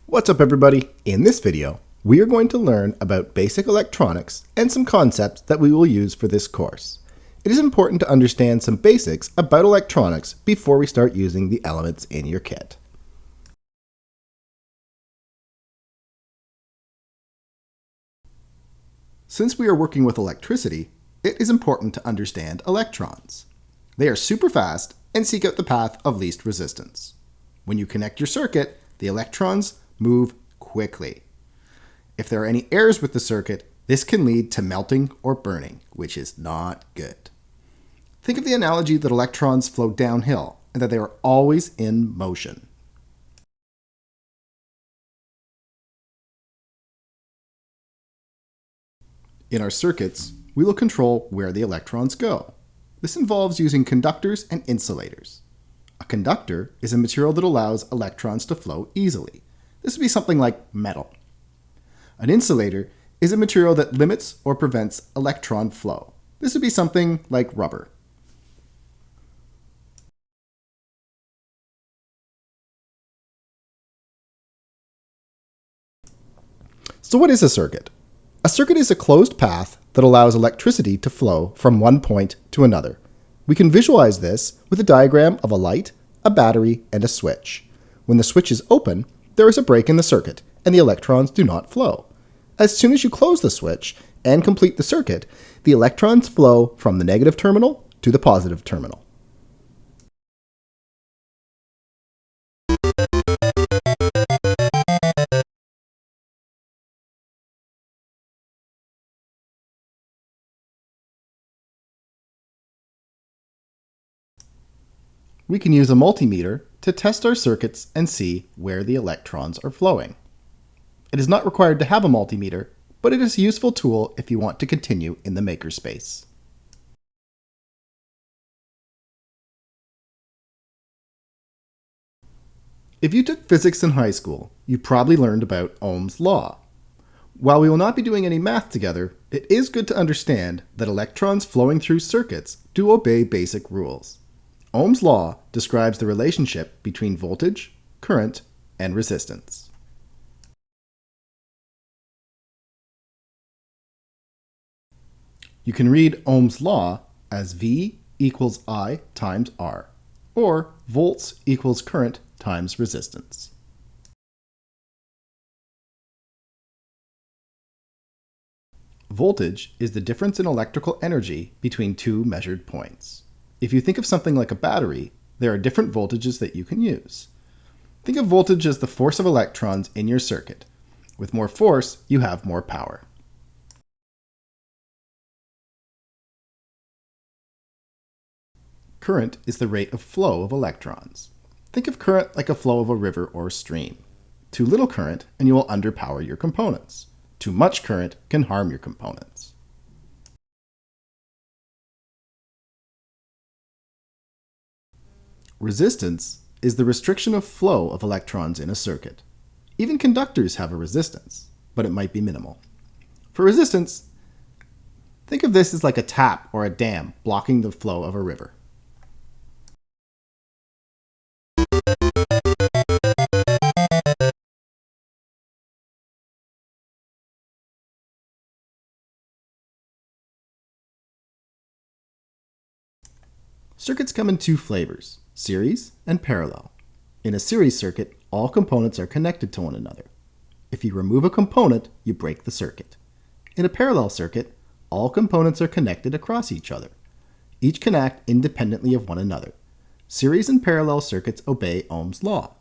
What's up everybody? In this video, we are going to learn about basic electronics and some concepts that we will use for this course. It is important to understand some basics about electronics before we start using the elements in your kit. Since we are working with electricity, it is important to understand electrons. They are super fast and seek out the path of least resistance. When you connect your circuit, the electrons move quickly. If there are any errors with the circuit, this can lead to melting or burning, which is not good. Think of the analogy that electrons flow downhill and that they are always in motion. In our circuits, we will control where the electrons go. This involves using conductors and insulators. A conductor is a material that allows electrons to flow easily. This would be something like metal. An insulator is a material that limits or prevents electron flow. This would be something like rubber. So what is a circuit? A circuit is a closed path that allows electricity to flow from one point to another. We can visualize this with a diagram of a light, a battery, and a switch. When the switch is open, there is a break in the circuit, and the electrons do not flow. As soon as you close the switch and complete the circuit, the electrons flow from the negative terminal to the positive terminal. We can use a multimeter to test our circuits and see where the electrons are flowing. It is not required to have a multimeter, but it is a useful tool if you want to continue in the makerspace. If you took physics in high school, you probably learned about Ohm's law. While we will not be doing any math together, it is good to understand that electrons flowing through circuits do obey basic rules. Ohm's law describes the relationship between voltage, current, and resistance. You can read Ohm's law as V equals I times R, or volts equals current times resistance. Voltage is the difference in electrical energy between two measured points. If you think of something like a battery, there are different voltages that you can use. Think of voltage as the force of electrons in your circuit. With more force, you have more power. Current is the rate of flow of electrons. Think of current like a flow of a river or a stream. Too little current and you will underpower your components. Too much current can harm your components. Resistance is the restriction of flow of electrons in a circuit. Even conductors have a resistance, but it might be minimal. For resistance, think of this as like a tap or a dam blocking the flow of a river. Circuits come in two flavors, series and parallel. In a series circuit, all components are connected to one another. If you remove a component, you break the circuit. In a parallel circuit, all components are connected across each other. Each can act independently of one another. Series and parallel circuits obey Ohm's law.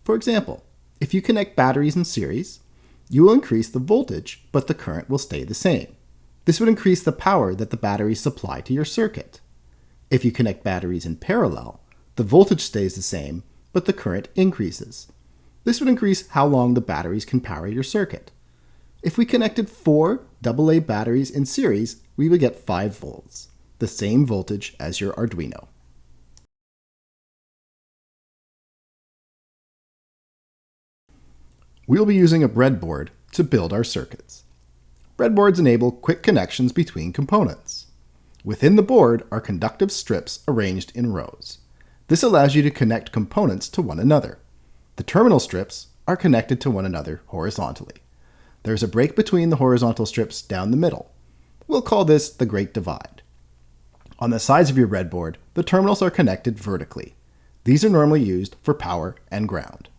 For example, if you connect batteries in series, you will increase the voltage, but the current will stay the same. This would increase the power that the batteries supply to your circuit. If you connect batteries in parallel, the voltage stays the same, but the current increases. This would increase how long the batteries can power your circuit. If we connected 4 AA batteries in series, we would get 5 volts. the same voltage as your Arduino. We'll be using a breadboard to build our circuits. Breadboards enable quick connections between components. Within the board are conductive strips arranged in rows. This allows you to connect components to one another. The terminal strips are connected to one another horizontally. There's a break between the horizontal strips down the middle. We'll call this the Great Divide. On the sides of your breadboard, the terminals are connected vertically. These are normally used for power and ground.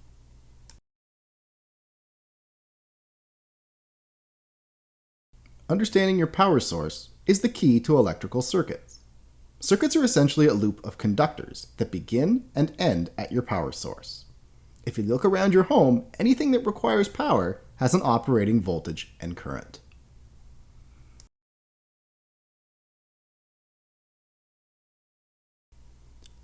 Understanding your power source is the key to electrical circuits. Circuits are essentially a loop of conductors that begin and end at your power source. If you look around your home, anything that requires power has an operating voltage and current.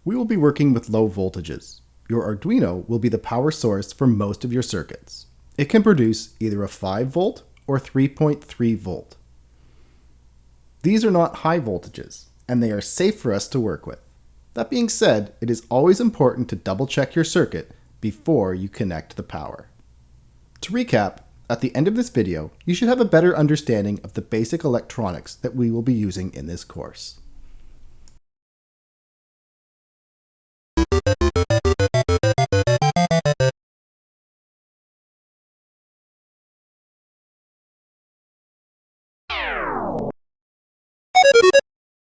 We will be working with low voltages. Your Arduino will be the power source for most of your circuits. It can produce either a 5 volt or 3.3 volt. These are not high voltages, and they are safe for us to work with. That being said, it is always important to double check your circuit before you connect the power. To recap, at the end of this video, you should have a better understanding of the basic electronics that we will be using in this course.